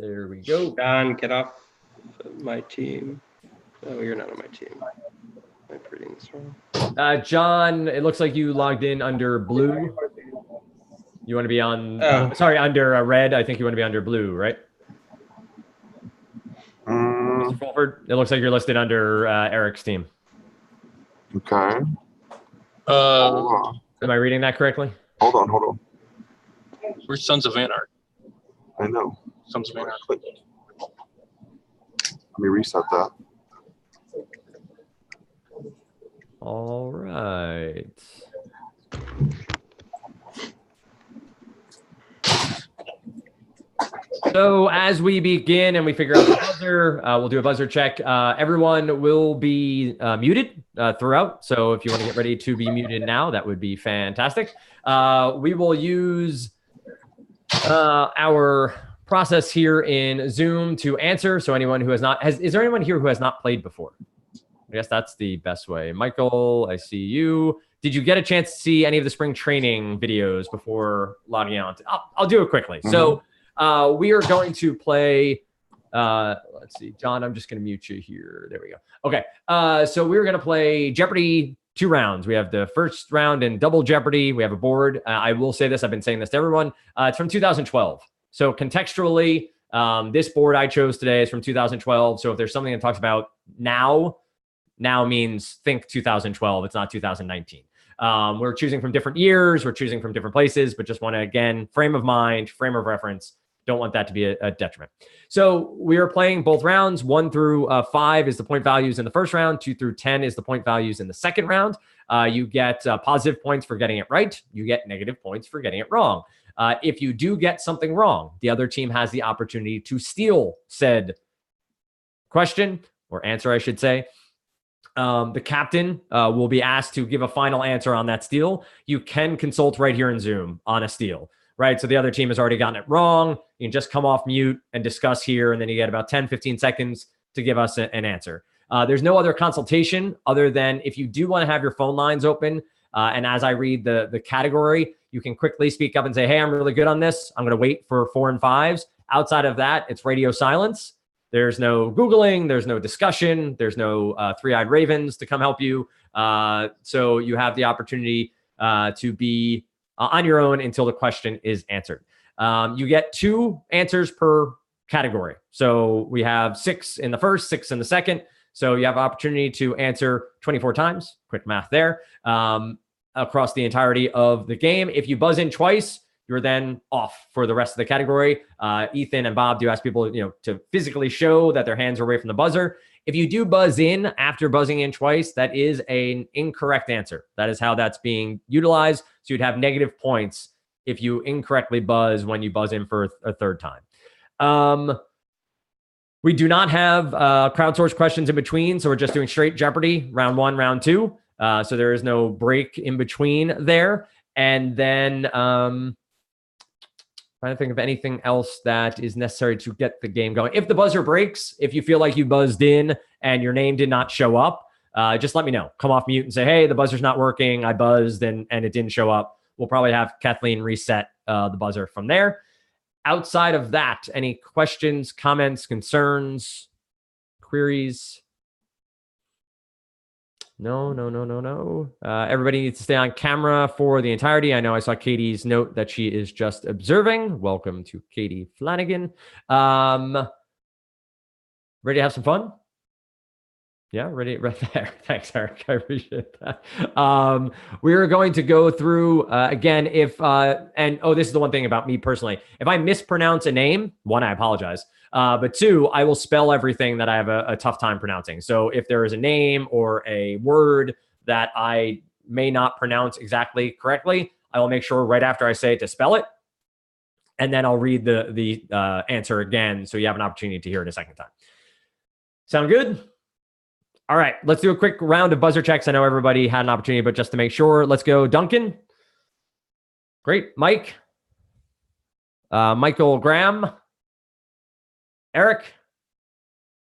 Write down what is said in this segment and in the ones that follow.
There we go. John, get off my team. Oh, you're not on my team. I'm reading this wrong. John, it looks like you logged in under blue. You want to be on, under red. I think you want to be under blue, right? Mr. Fulford, it looks like you're listed under Eric's team. Okay. Am I reading that correctly? Hold on. We're Sons of Anarchy. I know. Sons of Anarchy. Let me reset that. All right. So as we begin and we figure out the buzzer, we'll do a buzzer check. Everyone will be muted throughout. So if you want to get ready to be muted now, that would be fantastic. We will use our process here in Zoom to answer. So anyone who has not, is there anyone here who has not played before? I guess that's the best way. Michael, I see you. Did you get a chance to see any of the spring training videos before logging on? I'll do it quickly. Mm-hmm. So we are going to play, let's see, John, I'm just going to mute you here. There we go. Okay. So we're going to play Jeopardy! 2 rounds. We have the first round in Double Jeopardy. We have a board. I will say this. I've been saying this to everyone. It's from 2012. So contextually, this board I chose today is from 2012. So if there's something that talks about now means think 2012. It's not 2019. We're choosing from different years. We're choosing from different places, but just want to, again, frame of mind, frame of reference. Don't want that to be a detriment. So we are playing both rounds. 1 through 5 is the point values in the first round. 2 through 10 is the point values in the second round. You get positive points for getting it right. You get negative points for getting it wrong. If you do get something wrong, the other team has the opportunity to steal said question or answer, I should say. The captain will be asked to give a final answer on that steal. You can consult right here in Zoom on a steal, right? So the other team has already gotten it wrong. You can just come off mute and discuss here, and then you get about 10, 15 seconds to give us an answer. There's no other consultation other than if you do want to have your phone lines open, and as I read the category, you can quickly speak up and say, hey, I'm really good on this. I'm going to wait for 4 and 5s. Outside of that, it's radio silence. There's no Googling. There's no discussion. There's no three-eyed ravens to come help you. So you have the opportunity to be on your own until the question is answered. You get 2 answers per category. So we have 6 in the first, 6 in the second. So you have opportunity to answer 24 times. Quick math there. Across the entirety of the game. If you buzz in twice, you're then off for the rest of the category. Ethan and Bob do ask people, to physically show that their hands are away from the buzzer. If you do buzz in after buzzing in twice, that is an incorrect answer. That is how that's being utilized. So you'd have negative points if you incorrectly buzz when you buzz in for a third time. We do not have crowdsourced questions in between. So we're just doing straight Jeopardy, round 1, round 2. So there is no break in between there. And then trying to think of anything else that is necessary to get the game going. If the buzzer breaks, if you feel like you buzzed in and your name did not show up, just let me know. Come off mute and say, hey, the buzzer's not working. I buzzed and it didn't show up. We'll probably have Kathleen reset the buzzer from there. Outside of that, any questions, comments, concerns, queries? No. Everybody needs to stay on camera for the entirety. I know I saw Katie's note that she is just observing. Welcome to Katie Flanagan. Ready to have some fun? Yeah, ready right there. Thanks, Eric. I appreciate that. We're going to go through again. This is the one thing about me personally. If I mispronounce a name, 1, I apologize. But 2, I will spell everything that I have a tough time pronouncing. So if there is a name or a word that I may not pronounce exactly correctly, I will make sure right after I say it to spell it. And then I'll read the answer again. So you have an opportunity to hear it a second time. Sound good? All right, let's do a quick round of buzzer checks. I know everybody had an opportunity, but just to make sure, let's go. Duncan. Great. Mike. Michael Graham. Eric.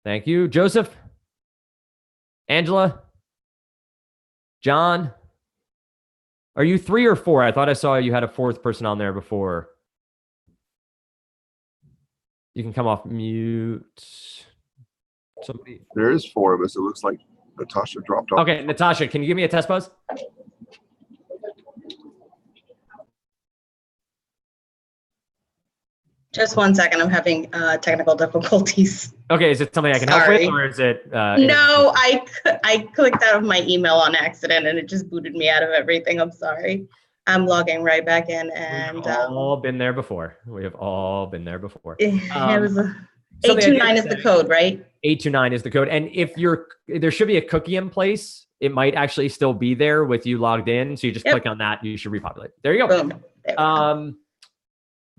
Thank you. Joseph. Angela. John. Are you 3 or 4? I thought I saw you had a 4th person on there before. You can come off mute. Somebody. There is 4 of us. It looks like Natasha dropped off. Okay, Natasha, can you give me a test buzz? Just 1 second. I'm having technical difficulties. Okay, is it something I can help Sorry. with, or is it? No, I clicked out of my email on accident and it just booted me out of everything. I'm sorry. I'm logging right back in, and We've all been there before. We have all been there before. it was something I 829 did is the say- code, right? 829 is the code. And if there should be a cookie in place. It might actually still be there with you logged in. So you just click on that. You should repopulate. There you go. Boom. There we go.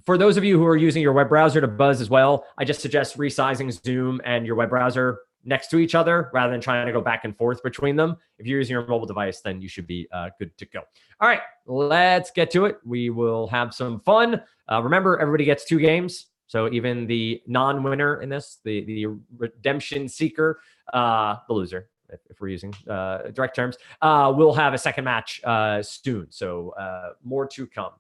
For those of you who are using your web browser to buzz as well, I just suggest resizing Zoom and your web browser next to each other rather than trying to go back and forth between them. If you're using your mobile device, then you should be good to go. All right, let's get to it. We will have some fun. Remember, everybody gets 2 games. So even the non-winner in this, the redemption seeker, the loser, if we're using direct terms, will have a second match soon. So more to come.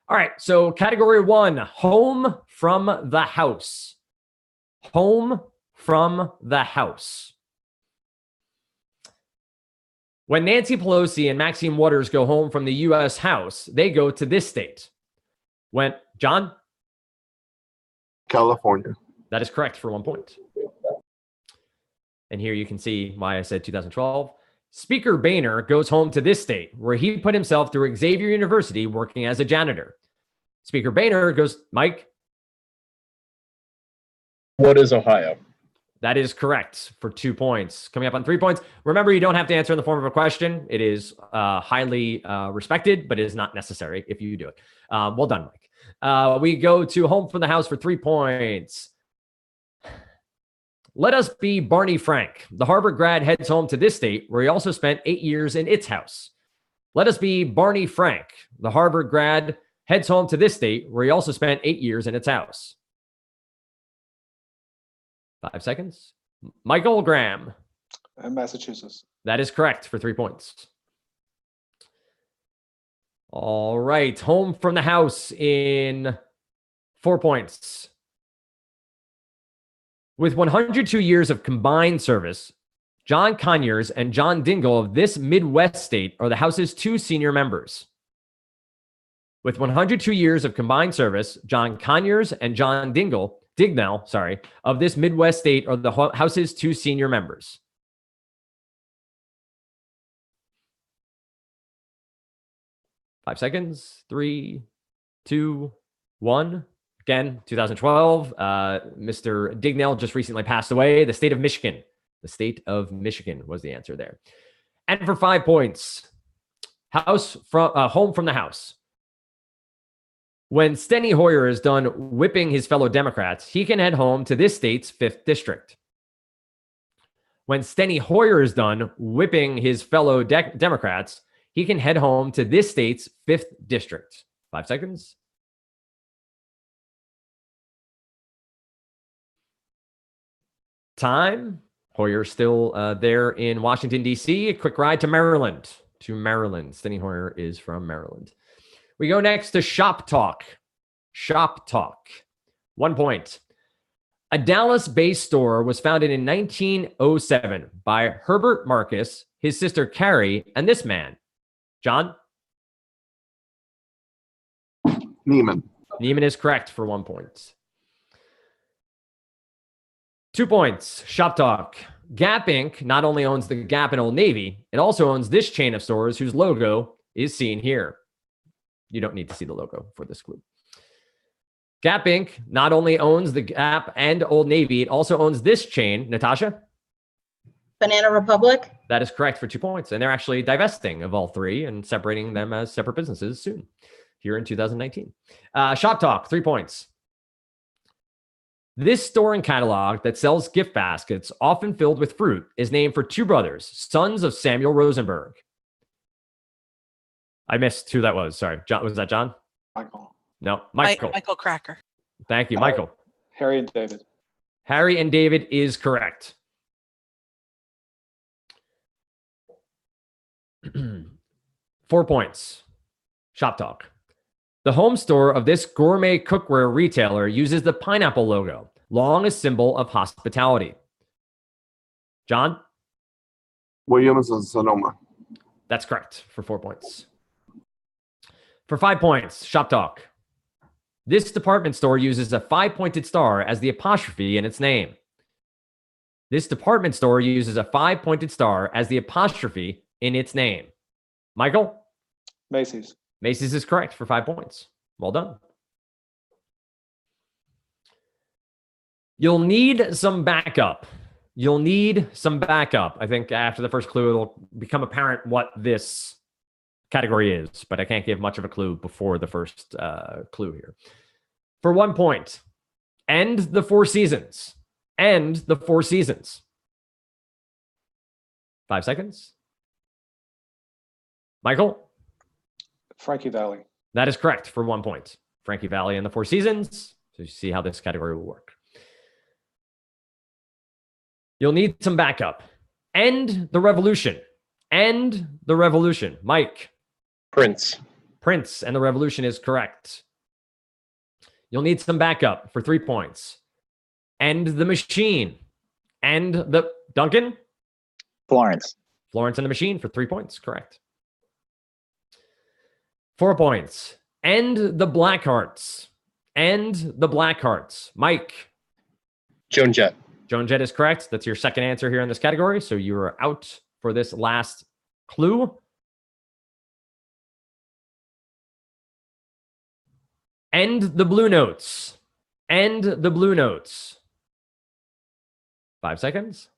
All right, so category 1, home from the house. Home from the house. When Nancy Pelosi and Maxine Waters go home from the U.S. House, they go to this state. John? California. That is correct for 1 point. And here you can see why I said 2012. Speaker Boehner goes home to this state, where he put himself through Xavier University working as a janitor. Speaker Boehner goes, Mike? What is Ohio? That is correct for 2 points. Coming up on 3 points. Remember, you don't have to answer in the form of a question. It is highly respected, but it is not necessary if you do it. Well done, Mike. We go to home from the house for 3 points. Let us be Barney Frank. The Harvard grad heads home to this state, where he also spent 8 years in its house. Let us be Barney Frank. The Harvard grad heads home to this state, where he also spent 8 years in its house. 5 seconds. Michael Graham. Massachusetts. That is correct for 3 points. All right. Home from the house in 4 points. With 102 years of combined service, John Conyers and John Dingell of this Midwest state are the House's 2 senior members. With 102 years of combined service, John Conyers and John Dingell of this Midwest state are the House's 2 senior members. Five seconds. 3, 2, 1. Again, 2012. Mr. Dignell just recently passed away. The state of Michigan. The state of Michigan was the answer there. And for 5 points, home from the house. When Steny Hoyer is done whipping his fellow Democrats, he can head home to this state's 5th district. When Steny Hoyer is done whipping his fellow Democrats, he can head home to this state's 5th district. 5 seconds. Time. Hoyer still there in Washington, D.C. A quick ride to Maryland. Steny Hoyer is from Maryland. We go next to Shop Talk. Shop Talk. 1 point. A Dallas-based store was founded in 1907 by Herbert Marcus, his sister Carrie, and this man. John? Neiman. Neiman is correct for 1 point. 2 points. Shop Talk. Gap Inc. not only owns the Gap and Old Navy, it also owns this chain of stores whose logo is seen here. You don't need to see the logo for this clue. Gap Inc. not only owns the Gap and Old Navy, it also owns this chain. Natasha? Banana Republic. That is correct for 2 points. And they're actually divesting of all 3 and separating them as separate businesses soon, here in 2019. Shop Talk, 3 points. This store and catalog that sells gift baskets, often filled with fruit, is named for 2 brothers, sons of Samuel Rosenberg. I missed who that was. Sorry. John, was that John? Michael. No, Michael. Michael Cracker. Thank you, Michael. Harry and David. Harry and David is correct. 4 points. Shop Talk. The home store of this gourmet cookware retailer uses the pineapple logo, long a symbol of hospitality. John? Williams and Sonoma. That's correct for 4 points. For 5 points, Shop Talk. This department store uses a 5-pointed star as the apostrophe in its name. This department store uses a 5-pointed star as the apostrophe in its name. Michael? Macy's. Macy's is correct for 5 points. Well done. You'll need some backup. I think after the first clue, it'll become apparent what this category is, but I can't give much of a clue before the first clue here. For 1 point, end the Four Seasons. End the Four Seasons. 5 seconds. Michael? Frankie Valley. That is correct for 1 point. Frankie Valley and the Four Seasons. So you see how this category will work. You'll need some backup. End the revolution. End the revolution. Mike? Prince. Prince and the Revolution is correct. You'll need some backup for 3 points. End the Machine. End the Duncan? Florence. Florence and the Machine for 3 points. Correct. 4 points. End the Blackhearts. End the Blackhearts. Mike? Joan Jett. Joan Jett is correct. That's your second answer here in this category. So you are out for this last clue. End the Blue Notes. End the Blue Notes. 5 seconds.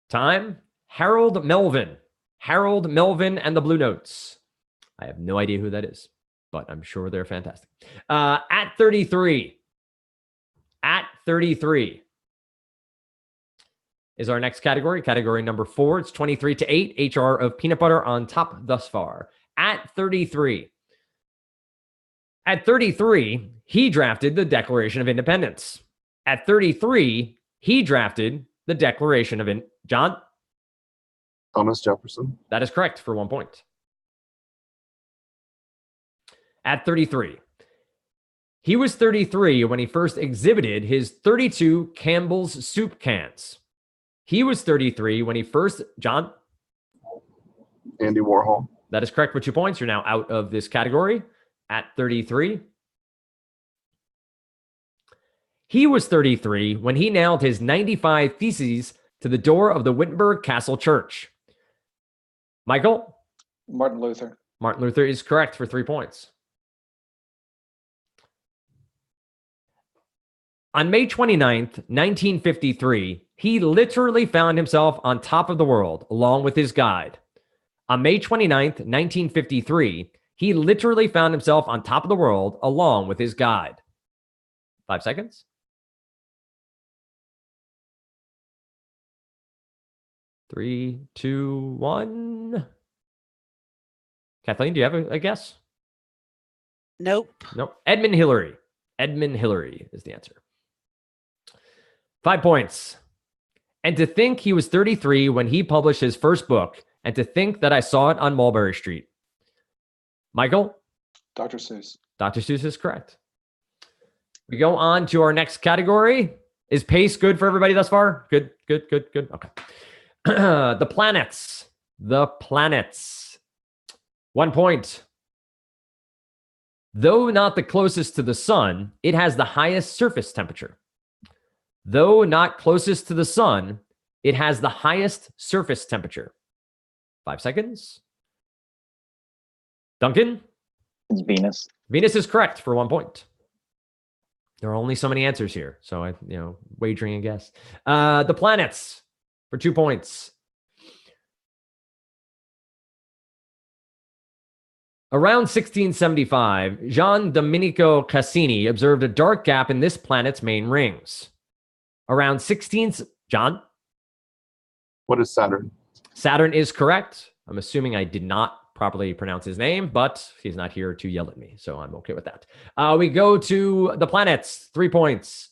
Time. Harold Melvin. Harold Melvin and the Blue Notes. I have no idea who that is, but I'm sure they're fantastic. At 33. At 33 is our next category. Category number 4. It's 23 to 8. HR of peanut butter on top thus far. At 33. At 33, he drafted the Declaration of Independence. At 33, he drafted the Declaration of John? Thomas Jefferson. That is correct for 1 point. At 33. He was 33 when he first exhibited his 32 Campbell's soup cans. He was 33 when he first... John? Andy Warhol. That is correct for 2 points. You're now out of this category. At 33. He was 33 when he nailed his 95 Theses to the door of the Wittenberg Castle Church. Michael? Martin Luther. Martin Luther is correct for 3 points. On May 29th, 1953, he literally found himself on top of the world along with his guide. On May 29th, 1953, he literally found himself on top of the world along with his guide. 5 seconds. 3, 2, 1. Kathleen, do you have a guess? Nope. Nope. Edmund Hillary. Edmund Hillary is the answer. 5 points. And to think he was 33 when he published his first book, and to think that I saw it on Mulberry Street. Michael? Dr. Seuss. Dr. Seuss is correct. We go on to our next category. Is pace good for everybody thus far? Good. Okay. The planets. The planets. 1 point. Though not the closest to the sun, it has the highest surface temperature. Though not closest to the sun, it has the highest surface temperature. 5 seconds. Duncan? It's Venus. Venus is correct for 1 point. There are only so many answers here, so wagering a guess. The planets for 2 points. Around 1675, Gian Domenico Cassini observed a dark gap in this planet's main rings. Around 16... John? What is Saturn? Saturn is correct. I'm assuming I did not properly pronounce his name, but he's not here to yell at me, so I'm okay with that. We go to the planets. 3 points.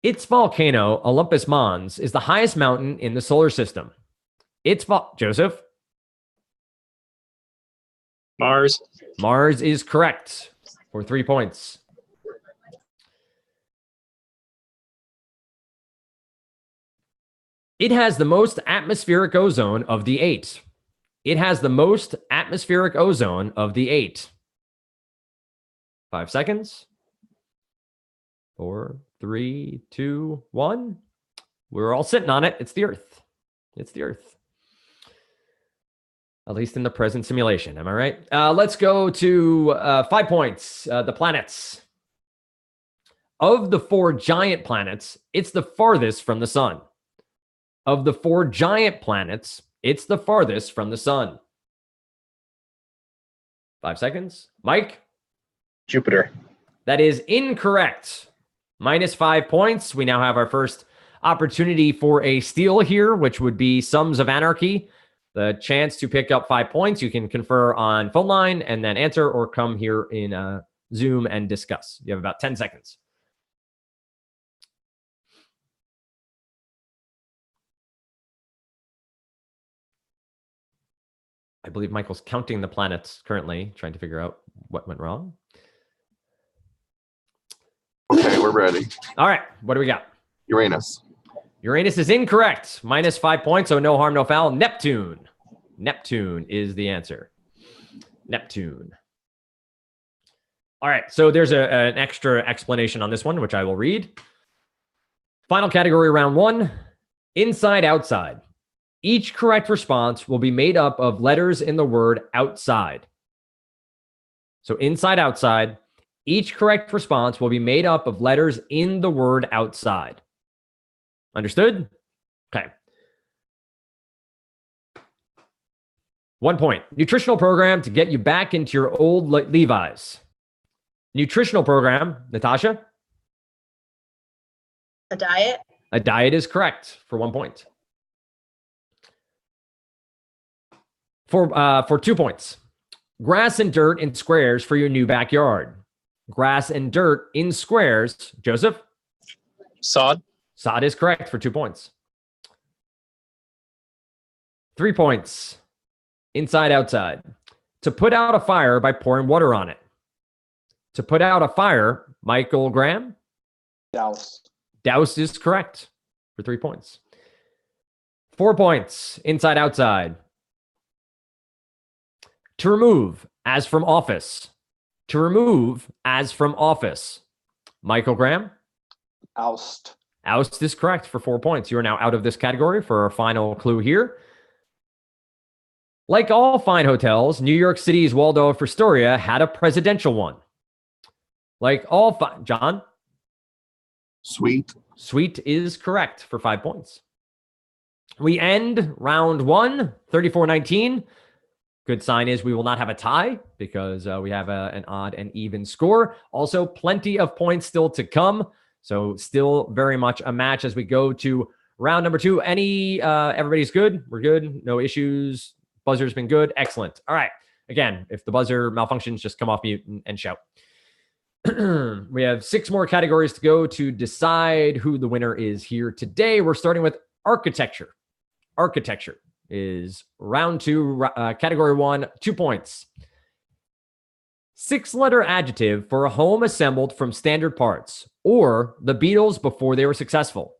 Its volcano, Olympus Mons, is the highest mountain in the solar system. Joseph. Mars. Mars is correct for 3 points. It has the most atmospheric ozone of the 8. It has the most atmospheric ozone of the 8. 5 seconds. 4, 3, 2, 1. We're all sitting on it. It's the Earth. It's the Earth. At least in the present simulation. Am I right? Let's go to 5 points. The planets. Of the 4 giant planets, it's the farthest from the sun. Of the 4 giant planets, it's the farthest from the sun. 5 seconds. Mike? Jupiter. That is incorrect. -5 points. We now have our first opportunity for a steal here, which would be Sums of Anarchy. The chance to pick up 5 points. You can confer on phone line and then answer, or come here in Zoom and discuss. You have about 10 seconds. I believe Michael's counting the planets currently, trying to figure out what went wrong. Okay, we're ready. All right, what do we got? Uranus. Uranus is incorrect. -5 points, so no harm, no foul. Neptune. Neptune is the answer. Neptune. All right, so there's an extra explanation on this one, which I will read. Final category, round 1. Inside, outside. Each correct response will be made up of letters in the word outside. So inside, outside. Each correct response will be made up of letters in the word outside. Understood? Okay. 1 point. Nutritional program to get you back into your old Levi's. Nutritional program, Natasha? A diet. A diet is correct for 1 point. For 2 points. Grass and dirt in squares for your new backyard. Grass and dirt in squares. Joseph? Sod. Sod is correct for 2 points. 3 points. Inside, outside. To put out a fire by pouring water on it. To put out a fire, Michael Graham? Douse. Douse is correct for 3 points. 4 points. Inside, outside. To remove, as from office. To remove, as from office. Michael Graham? Oust. Oust is correct for 4 points. You are now out of this category for our final clue here. Like all fine hotels, New York City's Waldorf Astoria had a presidential one. Like all fine... John? Sweet. Sweet is correct for 5 points. We end round 1, 34-19. Good sign is we will not have a tie because we have an odd and even score. Also, plenty of points still to come. So still very much a match as we go to round number 2. Everybody's good? We're good? No issues? Buzzer's been good? Excellent. All right. Again, if the buzzer malfunctions, just come off mute and shout. We have 6 more categories to go to decide who the winner is here today. We're starting with architecture. Architecture is round 2, category 1, 2 points. 6-letter adjective for a home assembled from standard parts, or the Beatles before they were successful.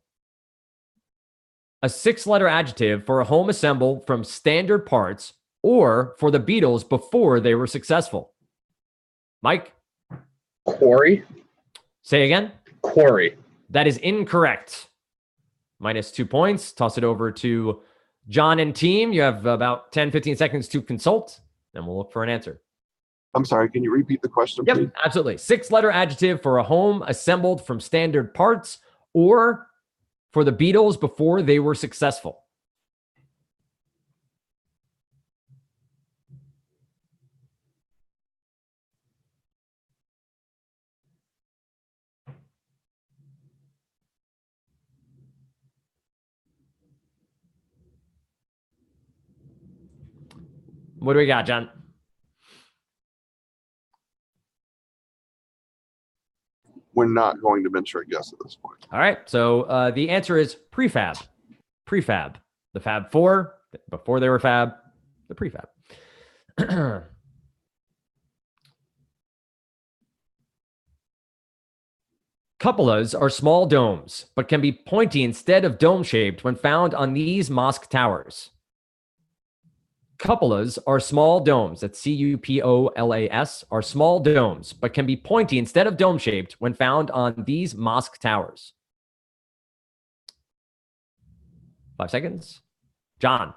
A 6-letter adjective for a home assembled from standard parts, or for the Beatles before they were successful. Mike? Quarry. Say again? Quarry. That is incorrect. -2 points. Toss it over to John and team. You have about 10, 15 seconds to consult, and we'll look for an answer. I'm sorry, can you repeat the question, Yep, please? absolutely. 6-letter adjective for a home assembled from standard parts, or for the Beatles before they were successful. What do we got, John? We're not going to venture a guess at this point. All right. So the answer is prefab. Prefab. The Fab Four, Before they were fab, the prefab. Cupolas are small domes, but can be pointy instead of dome-shaped when found on these mosque towers. Cupolas are small domes, that's C-U-P-O-L-A-S, are small domes, but can be pointy instead of dome-shaped when found on these mosque towers. 5 seconds. John.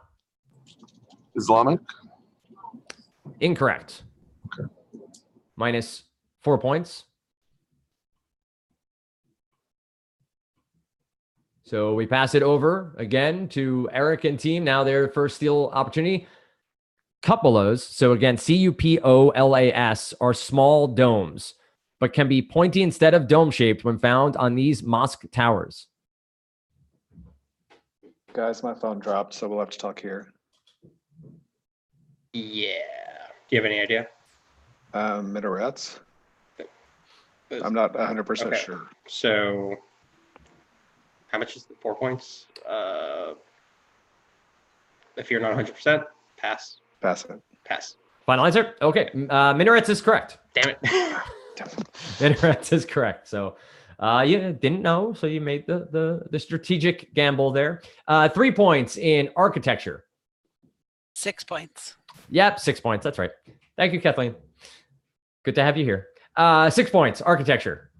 Islamic. Incorrect. Okay. Minus 4 points. So we pass it over again to Eric and team. Now their first steal opportunity. Cupolas, so again, C-U-P-O-L-A-S, are small domes, but can be pointy instead of dome-shaped when found on these mosque towers. Guys, my phone dropped, so we'll have to talk here. Yeah. Do you have any idea? Minarets? I'm not 100% Okay. sure. So, how much is the 4 points? If you're not 100%, pass. Pass it. Pass. Final answer? Okay. Minarets is correct. Damn it. Minarets is correct. So you didn't know, so you made the strategic gamble there. 3 points in architecture. 6 points. Yep, 6 points. That's right. Thank you, Kathleen. Good to have you here. 6 points, architecture.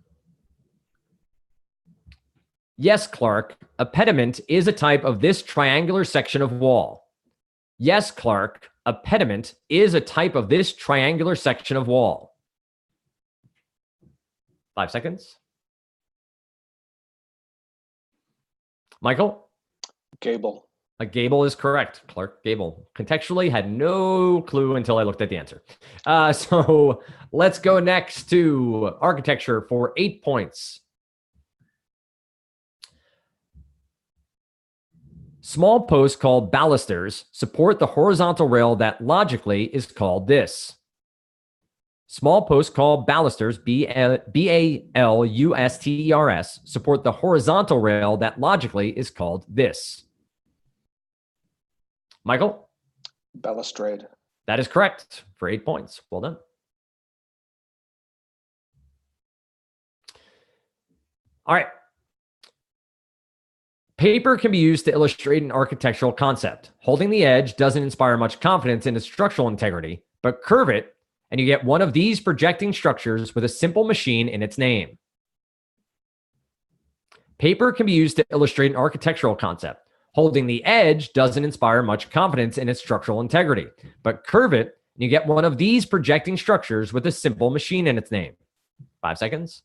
Yes, Clark, a pediment is a type of this triangular section of wall. Yes, Clark, a pediment is a type of this triangular section of wall. 5 seconds. Michael? Gable. A gable is correct. Clark Gable. Contextually, had no clue until I looked at the answer. So let's go next to architecture for 8 points. Small posts called balusters support the horizontal rail that logically is called this. Small posts called balusters, B-A-L-U-S-T-E-R-S, support the horizontal rail that logically is called this. Michael? Balustrade. That is correct for 8 points. Well done. All right. Paper can be used to illustrate an architectural concept. Holding the edge doesn't inspire much confidence in its structural integrity, but curve it, and you get one of these projecting structures with a simple machine in its name. Paper can be used to illustrate an architectural concept. Holding the edge doesn't inspire much confidence in its structural integrity, but curve it, and you get one of these projecting structures with a simple machine in its name. 5 seconds.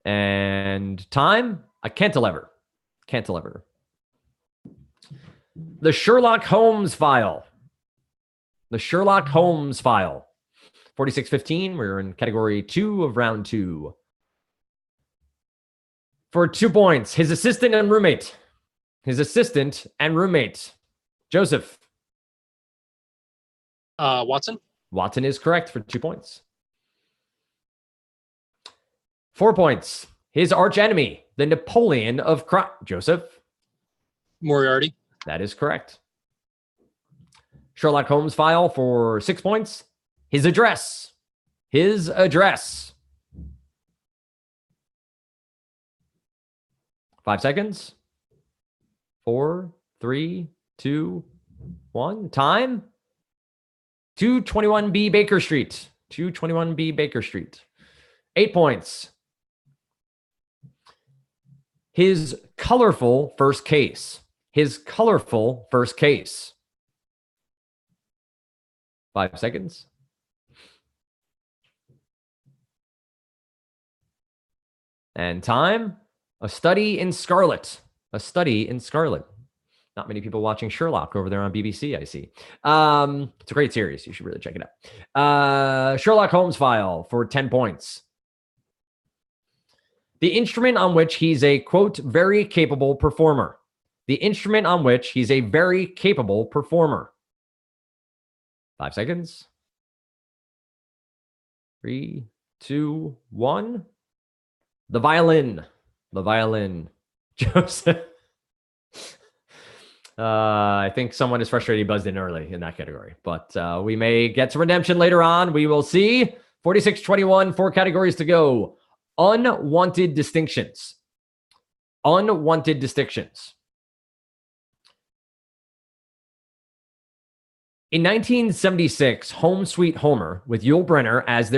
And time, a cantilever. Cantilever. The Sherlock Holmes file. The Sherlock Holmes file. 4615, we're in category 2 of round 2. For 2 points, his assistant and roommate. His assistant and roommate. Joseph. Watson. Watson is correct for 2 points. 4 points. His archenemy, the Napoleon of crime. Joseph. Moriarty. That is correct. Sherlock Holmes file for 6 points. His address. His address. 5 seconds. 4, 3, 2, 1. Time. 221B Baker Street. 221B Baker Street. 8 points. His colorful first case. His colorful first case. 5 seconds. And time. A Study in Scarlet. A Study in Scarlet. Not many people watching Sherlock over there on BBC, I see. It's a great series. You should really check it out. Sherlock Holmes file for 10 points. The instrument on which he's a, quote, very capable performer. The instrument on which he's a very capable performer. 5 seconds. 3, 2, 1. The violin. The violin. Joseph. I think someone is frustrated he buzzed in early in that category, but we may get to redemption later on. We will see. 46-21, 4 categories to go. Unwanted distinctions. Unwanted distinctions. In 1976, Home Sweet Homer, with Yul Brynner as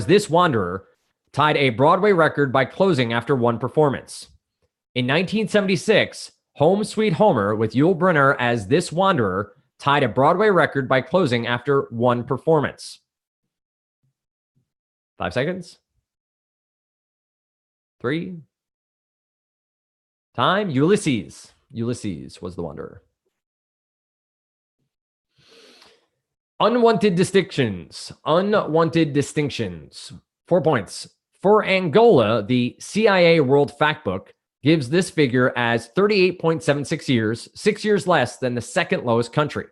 this wanderer, tied a Broadway record by closing after one performance. In 1976, Home Sweet Homer, with Yul Brynner as this wanderer, tied a Broadway record by closing after one performance. 5 seconds. 3. Time. Ulysses. Ulysses was the wanderer. Unwanted distinctions. Unwanted distinctions. 4 points. For Angola, the CIA World Factbook gives this figure as 38.76 years, 6 years less than the second lowest country.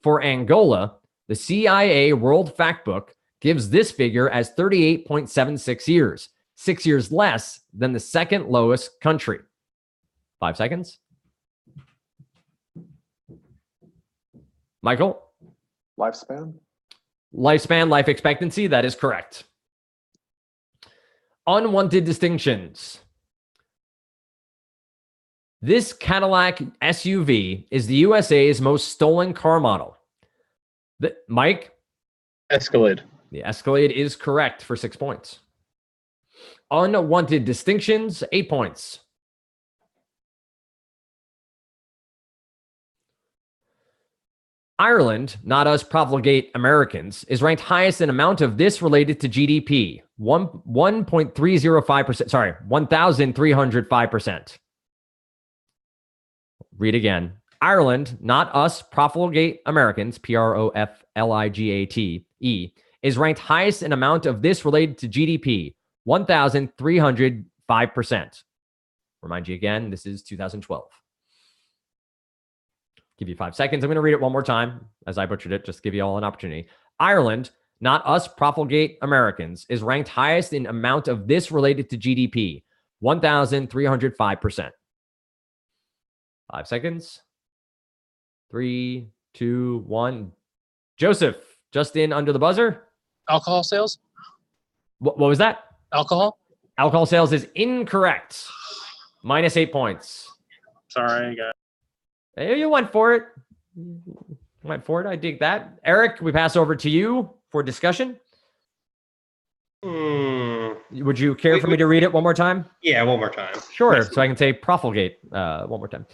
For Angola, the CIA World Factbook gives this figure as 38.76 years, 6 years less than the second lowest country. 5 seconds. Michael? Lifespan? Lifespan, life expectancy, that is correct. Unwanted distinctions. This Cadillac SUV is the USA's most stolen car model. Mike? Escalade. The Escalade is correct for 6 points. Unwanted distinctions, 8 points. Ireland, not us profligate Americans, is ranked highest in amount of this related to GDP, 1.305%. Sorry, 1,305%. Read again. Ireland, not us profligate Americans, PROFLIGATE, is ranked highest in amount of this related to GDP, 1,305%. Remind you again, this is 2012. Give you 5 seconds. I'm going to read it one more time as I butchered it, just to give you all an opportunity. Ireland, not us profligate Americans, is ranked highest in amount of this related to GDP, 1,305%. 5 seconds. 3, 2, 1. Joseph, just in under the buzzer. Alcohol sales? What was that? Alcohol? Alcohol sales is incorrect. Minus 8 points. Sorry, guys. Hey, you went for it. I dig that. Eric, we pass over to you for discussion. Would you care for me to read it one more time? Yeah, one more time. Sure. So I can say profligate one more time.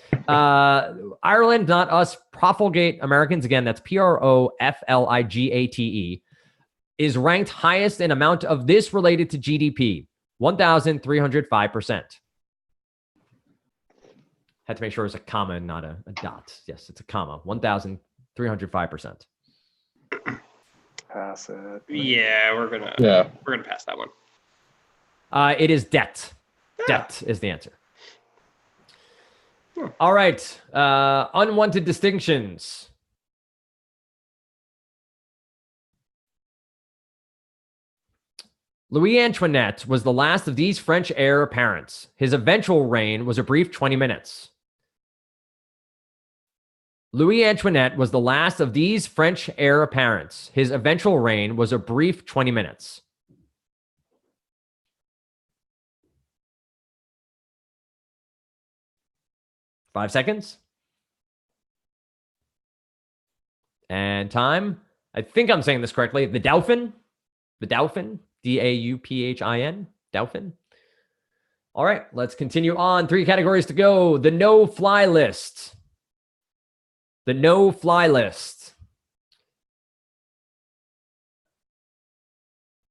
Ireland, not us profligate Americans. Again, that's PROFLIGATE, is ranked highest in amount of this related to GDP, 1,305%. Had to make sure it was a comma and not a dot. Yes, it's a comma. 1,305%. Pass it. Yeah, we're gonna pass that one. It is debt. Debt is the answer. All right. Unwanted distinctions. Louis Antoinette was the last of these French heir apparents. His eventual reign was a brief 20 minutes. Louis Antoinette was the last of these French heir apparents. His eventual reign was a brief 20 minutes. Five seconds. And time. I think I'm saying this correctly. The Dauphin. The Dauphin. Dauphin. Dauphin. All right, let's continue on. 3 categories to go. The no-fly list. The no-fly list.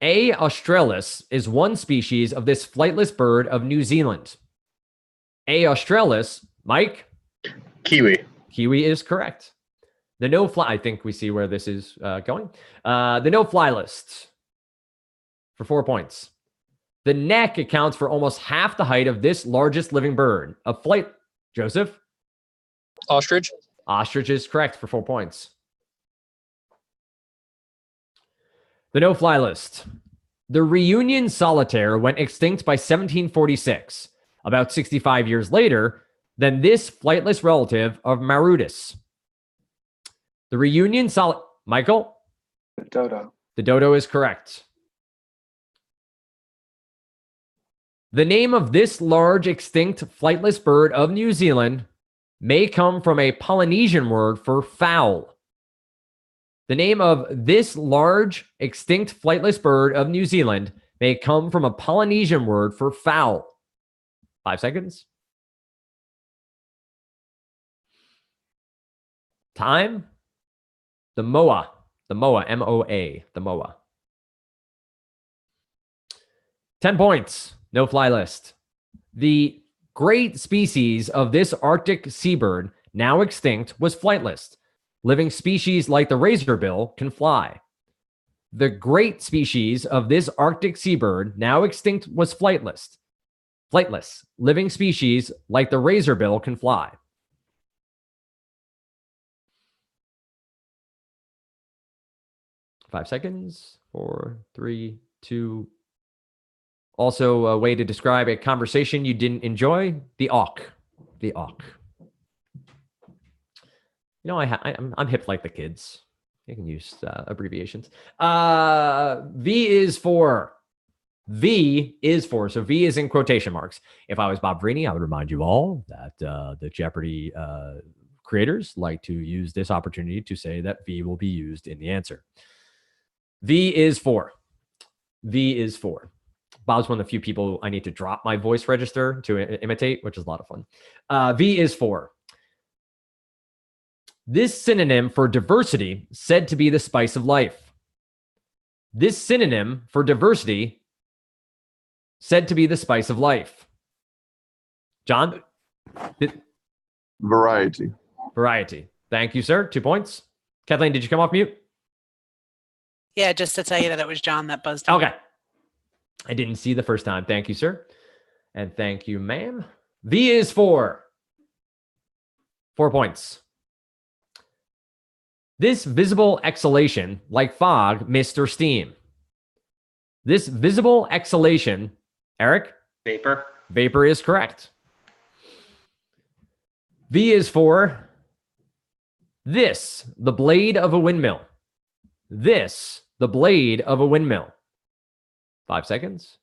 A. australis is one species of this flightless bird of New Zealand. A. australis, Mike? Kiwi. Kiwi is correct. The no-fly, I think we see where this is going. The no-fly list for 4 points. The neck accounts for almost half the height of this largest living bird. A flight, Joseph? Ostrich? Ostrich is correct for 4 points. The no-fly list. The Reunion solitaire went extinct by 1746. About 65 years later, than this flightless relative of Marudus? The reunion Michael? The dodo. The dodo is correct. The name of this large extinct flightless bird of New Zealand may come from a Polynesian word for fowl. The name of this large extinct flightless bird of New Zealand may come from a Polynesian word for fowl. 5 seconds. Time. The moa. The moa, M-O-A, the moa. 10 points. No fly list. The great species of this Arctic seabird, now extinct, was flightless. Living species like the razorbill can fly. The great species of this Arctic seabird, now extinct, was flightless. Flightless. Living species like the razorbill can fly. Five seconds. 4, 3, 2. Also, a way to describe a conversation you didn't enjoy: the awk. The awk. You know, I'm hip like the kids. I can use abbreviations. V is for. V is for. So V is in quotation marks. If I was Bob Vrini, I would remind you all that the Jeopardy creators like to use this opportunity to say that V will be used in the answer. V is for. V is for. Bob's one of the few people I need to drop my voice register to imitate, which is a lot of fun. V is for. This synonym for diversity said to be the spice of life. This synonym for diversity said to be the spice of life. John? Variety. Variety. Thank you, sir. 2 points. Kathleen, did you come off mute? Yeah, just to tell you that it was John that buzzed in. Okay. I didn't see the first time. Thank you, sir. And thank you, ma'am. V is for. 4 points. This visible exhalation, like fog, mist, or steam. This visible exhalation, Eric? Vapor. Vapor is correct. V is for this, the blade of a windmill. This, the blade of a windmill. 5 seconds.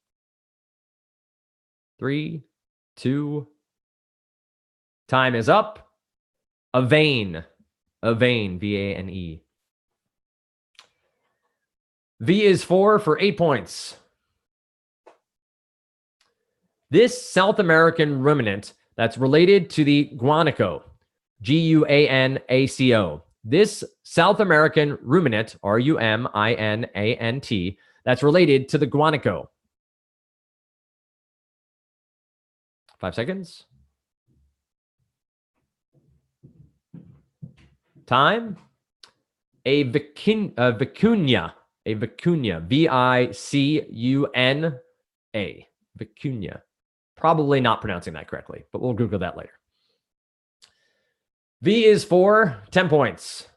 3, 2. Time is up. A vane. A vane, V-A-N-E. V is for 8 points. This South American ruminant that's related to the guanaco, G-U-A-N-A-C-O. This South American ruminant, R-U-M-I-N-A-N-T, that's related to the guanaco. 5 seconds. Time. A vicuña. A vicuña. V-I-C-U-N-A. Vicuña. Probably not pronouncing that correctly, but we'll Google that later. V is for 10 points.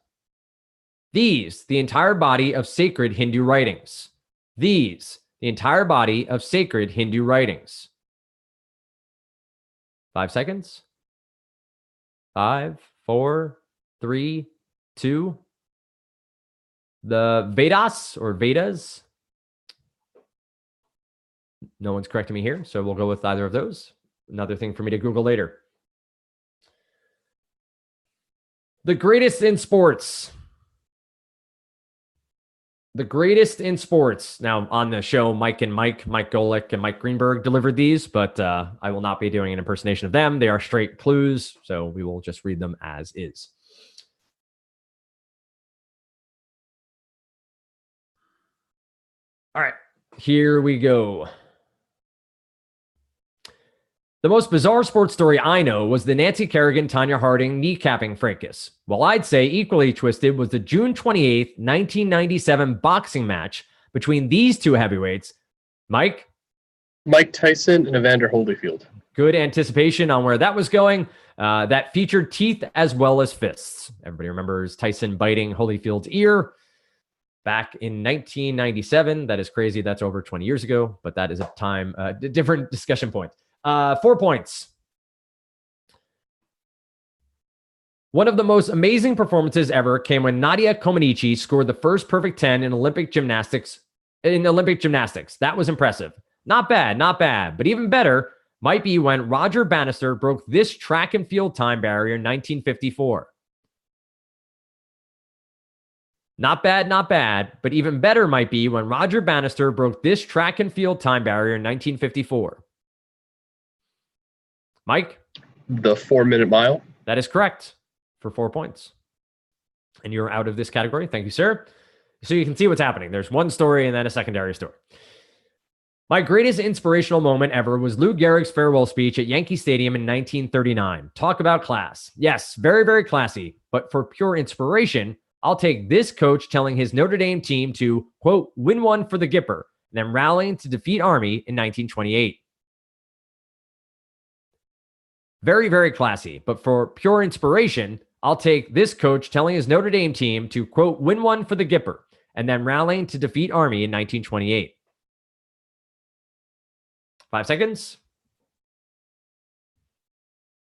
These, the entire body of sacred Hindu writings. These, the entire body of sacred Hindu writings. 5 seconds. 5, 4, 3, 2. The Vedas or Vedas. No one's correcting me here, so we'll go with either of those. Another thing for me to Google later. The greatest in sports. The greatest in sports. Now, on the show, Mike Golick and Mike Greenberg delivered these, but I will not be doing an impersonation of them. They are straight clues, so we will just read them as is. All right, here we go. The most bizarre sports story I know was the Nancy Kerrigan, Tanya Harding kneecapping fracas. Well, I'd say equally twisted was the June 28th, 1997 boxing match between these two heavyweights. Mike Tyson and Evander Holyfield. Good anticipation on where that was going. That featured teeth as well as fists. Everybody remembers Tyson biting Holyfield's ear back in 1997. That is crazy. That's over 20 years ago, but that is a different discussion point. 4 points. One of the most amazing performances ever came when Nadia Comaneci scored the first perfect 10 in Olympic gymnastics. That was impressive. Not bad. But even better might be when Roger Bannister broke this track and field time barrier in 1954. Not bad. But even better might be when Roger Bannister broke this track and field time barrier in 1954. Mike? The 4-minute mile. That is correct for 4 points. And you're out of this category. Thank you, sir. So you can see what's happening. There's one story and then a secondary story. My greatest inspirational moment ever was Lou Gehrig's farewell speech at Yankee Stadium in 1939. Talk about class. Yes, very, very classy. But for pure inspiration, I'll take this coach telling his Notre Dame team to, quote, win one for the Gipper, and then rallying to defeat Army in 1928. Very, very classy. But for pure inspiration, I'll take this coach telling his Notre Dame team to, quote, win one for the Gipper, and then rallying to defeat Army in 1928. 5 seconds.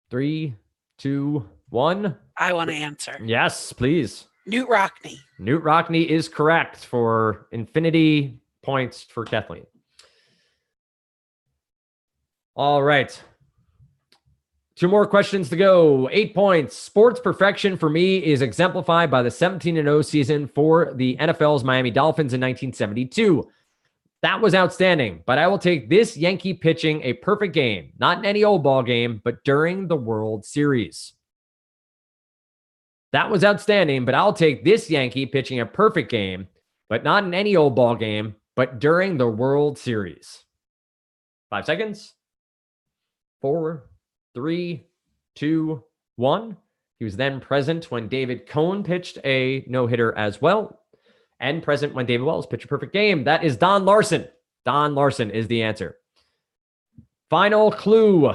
3, 2, 1. I want to answer. Yes, please. Newt Rockne. Newt Rockne is correct for infinity points for Kathleen. All right. 2 more questions to go. 8 points. Sports perfection for me is exemplified by the 17-0 season for the NFL's Miami Dolphins in 1972. That was outstanding, but I will take this Yankee pitching a perfect game, not in any old ball game, but during the World Series. That was outstanding, but I'll take this Yankee pitching a perfect game, but not in any old ball game, but during the World Series. 5 seconds. 4, 3, 2, 1. He was then present when David Cohn pitched a no-hitter as well, and present when David Wells pitched a perfect game. That is Don Larson. Don Larson is the answer. Final clue.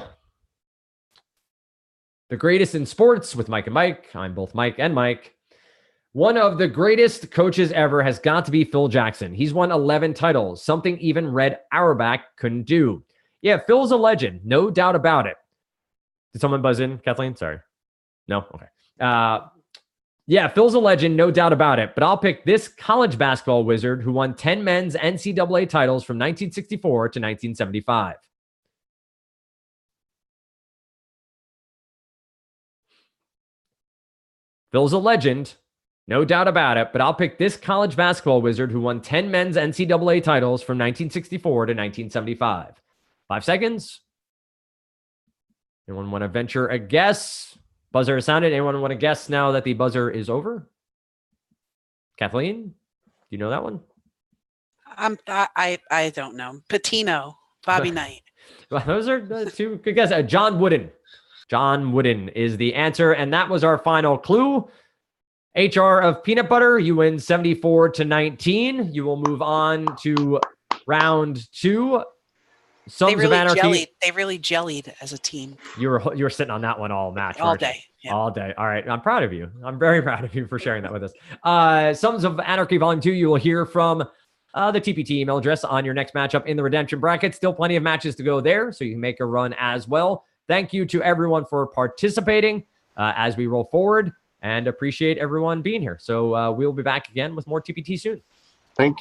The greatest in sports with Mike and Mike. I'm both Mike and Mike. One of the greatest coaches ever has got to be Phil Jackson. He's won 11 titles, something even Red Auerbach couldn't do. Yeah, Phil's a legend, no doubt about it. Did someone buzz in, Kathleen? Sorry. No? Okay. Yeah, Phil's a legend, no doubt about it. But I'll pick this college basketball wizard who won 10 men's NCAA titles from 1964 to 1975. Phil's a legend, no doubt about it. But I'll pick this college basketball wizard who won 10 men's NCAA titles from 1964 to 1975. 5 seconds. Anyone want to venture a guess? Buzzer is sounded. Anyone want to guess now that the buzzer is over? Kathleen, do you know that one? I don't know. Patino, Bobby Knight. Well, those are the 2 good guesses. John Wooden. John Wooden is the answer, and that was our final clue. HR of peanut butter, you win 74-19. You will move on to round 2. Sons of Anarchy. They really jellied as a team. You were sitting on that one all match. All day. Yeah. All day. All right. I'm proud of you. I'm very proud of you for sharing that with us. Sons of Anarchy Volume 2, you will hear from the TPT email address on your next matchup in the redemption bracket. Still plenty of matches to go there, so you can make a run as well. Thank you to everyone for participating as we roll forward, and appreciate everyone being here. So we'll be back again with more TPT soon. Thank you.